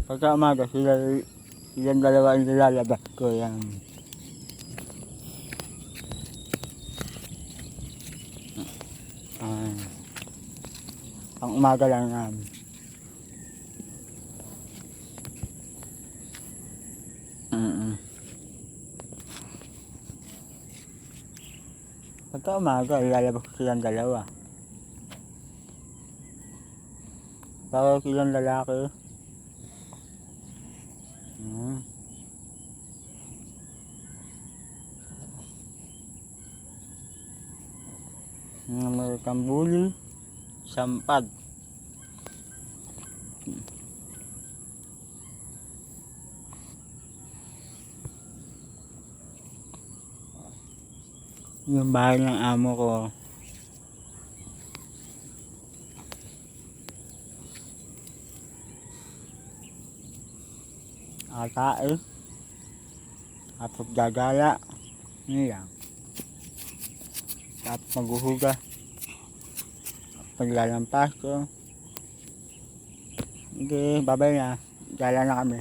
Pagka umaga, silang dalawa ang nilalabas ko. Yan. Pang umaga lang namin. Pagka umaga, ilalabas ko silang dalawa. Para silang lalaki. American Bully, Sampad. Yung bahay ng amo ko. Atae. Tapos gagala. Yan. Tapos maghuhugas. Paglalampas ko. Okay, babay na. Gala na kami.